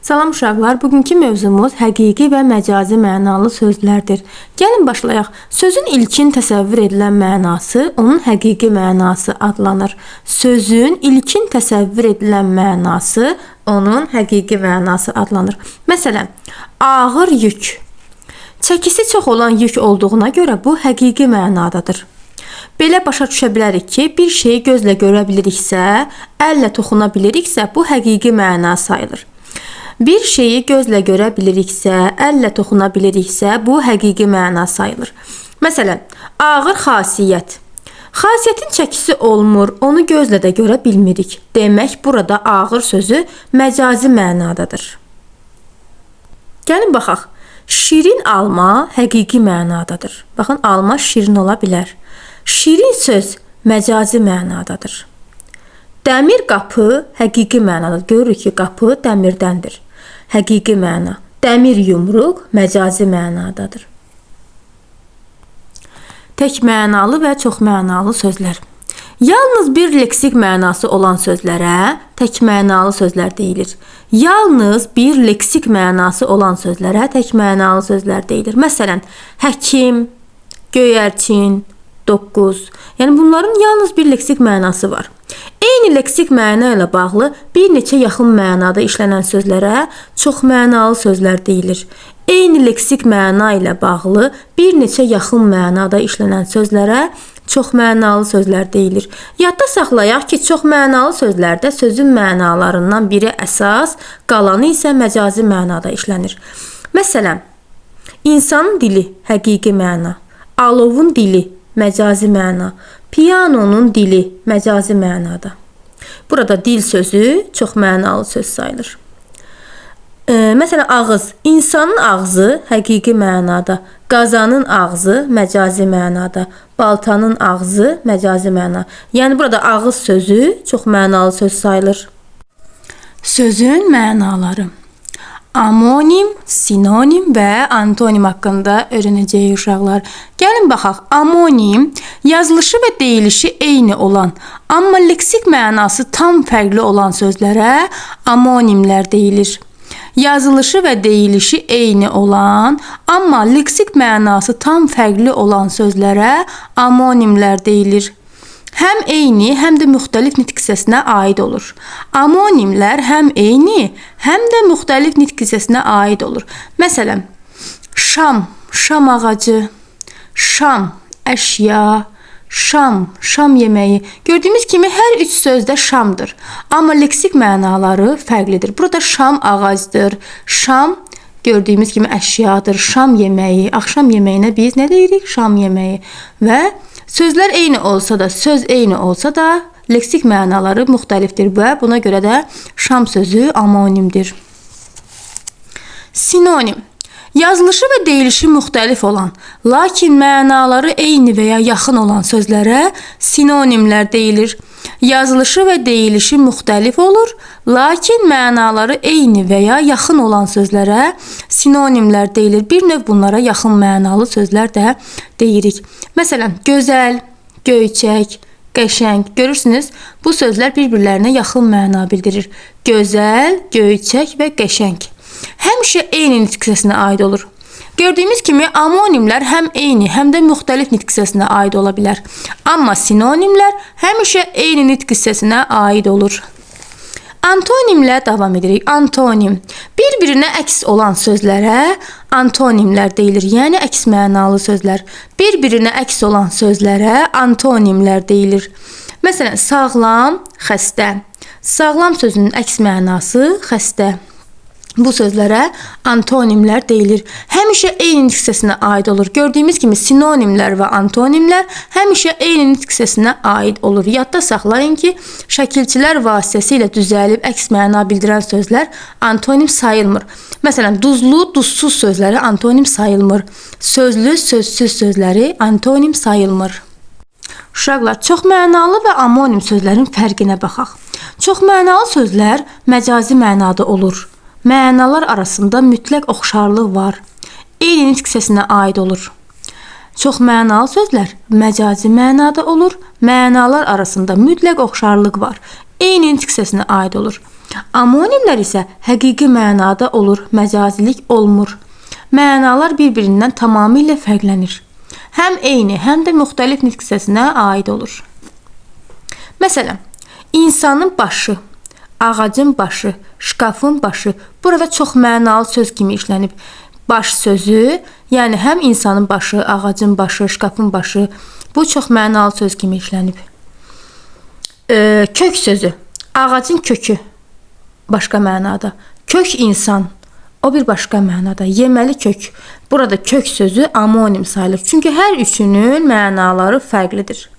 Salam uşaqlar, bugünkü mövzumuz həqiqi və məcazi mənalı sözlərdir. Gəlin başlayaq. Sözün ilkin təsəvvür edilən mənası onun həqiqi mənası adlanır. Sözün ilkin təsəvvür edilən mənası onun həqiqi mənası adlanır. Məsələn, ağır yük. Çəkisi çox olan yük olduğuna görə bu həqiqi mənadadır. Belə başa düşə bilərik ki, bir şeyi gözlə görə biliriksə, əllə toxuna biliriksə, bu həqiqi məna sayılır. Bir şeyi gözlə görə biliriksə, əllə toxuna biliriksə, bu həqiqi məna sayılır. Məsələn, ağır xasiyyət. Xasiyyətin çəkisi olmur, onu gözlə də görə bilmirik. Demək, burada ağır sözü məcazi mənadadır. Gəlin baxaq. Şirin alma həqiqi mənadadır. Baxın, alma şirin ola bilər. Şirin söz məcazi mənadadır. Dəmir qapı həqiqi mənadadır. Görürük ki, qapı dəmirdəndir. Həqiqi məna. Dəmir yumruq məcazi mənadadır. Tək mənalı və çox mənalı sözlər. Yalnız bir leksik mənası olan sözlərə tək mənalı sözlər deyilir. Yalnız bir leksik mənası olan sözlərə tək mənalı sözlər deyilir. Məsələn, həkim, göyərçin, 9. Yəni bunların yalnız bir leksik mənası var. Eyni leksik məna ilə bağlı bir neçə yaxın mənada işlənən sözlərə çox mənalı sözlər deyilir. Eyni leksik məna ilə bağlı bir neçə yaxın mənada işlənən sözlərə çox mənalı sözlər deyilir. Yadda saxlayaq ki, çox mənalı sözlərdə sözün mənalarından biri əsas, qalanı isə məcazi mənada işlənir. Məsələn, insanın dili həqiqi məna, alovun dili məcazi məna, piyanonun dili məcazi mənada. Burada dil sözü çox mənalı söz sayılır. Məsələn, ağız. İnsanın ağzı həqiqi mənada, qazanın ağzı məcazi mənada, baltanın ağzı məcazi məna. Yəni burada ağız sözü çox mənalı söz sayılır. Sözün mənaları. Amonim, sinonim və antonim haqqında öyrənəcəyik uşaqlar. Gəlin baxaq. Amonim yazılışı və deyilişi eyni olan, amma leksik mənası tam fərqli olan sözlərə amonimlər deyilir. Yazılışı və deyilişi eyni olan, amma leksik mənası tam fərqli olan sözlərə amonimlər deyilir. Həm eyni, həm də müxtəlif nitq hissəsinə aid olur. Amonimlər həm eyni, həm də müxtəlif nitq hissəsinə aid olur. Məsələn, şam, şam ağacı, şam, əşya, şam, şam yeməyi. Gördüyümüz kimi hər üç sözdə şamdır. Amma leksik mənaları fərqlidir. Burada şam ağacdır, şam gördüyümüz kimi əşyadır, şam yeməyi. Axşam yeməyinə biz nə deyirik? Şam yeməyi. Və sözlər eyni olsa da, söz eyni olsa da, leksik mənaları müxtəlifdir və buna görə də şam sözü amonimdir. Sinonim. Yazılışı və deyilişi müxtəlif olan, lakin mənaları eyni və ya yaxın olan sözlərə sinonimlər deyilir. Yazılışı və deyilişi müxtəlif olur, lakin mənaları eyni və ya yaxın olan sözlərə sinonimlər deyilir. Bir növ bunlara yaxın mənalı sözlər də deyirik. Məsələn, gözəl, göyçək, qəşəng. Görürsünüz, bu sözlər bir-birlərinə yaxın məna bildirir. Gözəl, göyçək və qəşəng. Həmişə eyni nitq hissəsinə aid olur. Gördüyümüz kimi amonimlər həm eyni, həm də müxtəlif nitq hissəsinə aid ola bilər. Amma sinonimlər həmişə eyni nitq hissəsinə aid olur. Antonimlə davam edirik. Antonim. Bir-birinə əks olan sözlərə antonimlər deyilir. Yəni əks mənalı sözlər. Bir-birinə əks olan sözlərə antonimlər deyilir. Məsələn, sağlam, xəstə. Sağlam sözünün əks mənası xəstə. Bu sözlərə antonimlər deyilir. Həmişə eyni nitq hissəsinə aid olur. Gördüyümüz kimi sinonimlər və antonimlər həmişə eyni nitq hissəsinə aid olur. Yadda saxlayın ki, şəkilçilər vasitəsilə düzəlib əks məna bildirən sözlər antonim sayılmır. Məsələn, duzlu, duzsuz sözləri antonim sayılmır. Sözlü, sözsüz sözləri antonim sayılmır. Uşaqlar, çox mənalı və amonim sözlərin fərqinə baxaq. Çox mənalı sözlər məcazi mənada olur. Mənalar arasında mütləq oxşarlıq var. Eyni nitq hissəsinə aid olur. Çox mənalı sözlər məcazi mənada olur. Mənalar arasında mütləq oxşarlıq var. Eyni nitq hissəsinə aid olur. Amonimlər isə həqiqi mənada olur, məcazilik olmur. Mənalar bir-birindən tamamilə fərqlənir. Həm eyni, həm də müxtəlif nitq hissəsinə aid olur. Məsələn, insanın başı, ağacın başı, şkafın başı burada çox mənalı söz kimi işlənib. Baş sözü, yəni həm insanın başı, ağacın başı, şkafın başı bu çox mənalı söz kimi işlənib. Kök sözü, ağacın kökü başqa mənada. Kök insan, o bir başqa mənada. Yeməli kök. Burada kök sözü amonim sayılır. Çünki hər üçünün mənaları fərqlidir.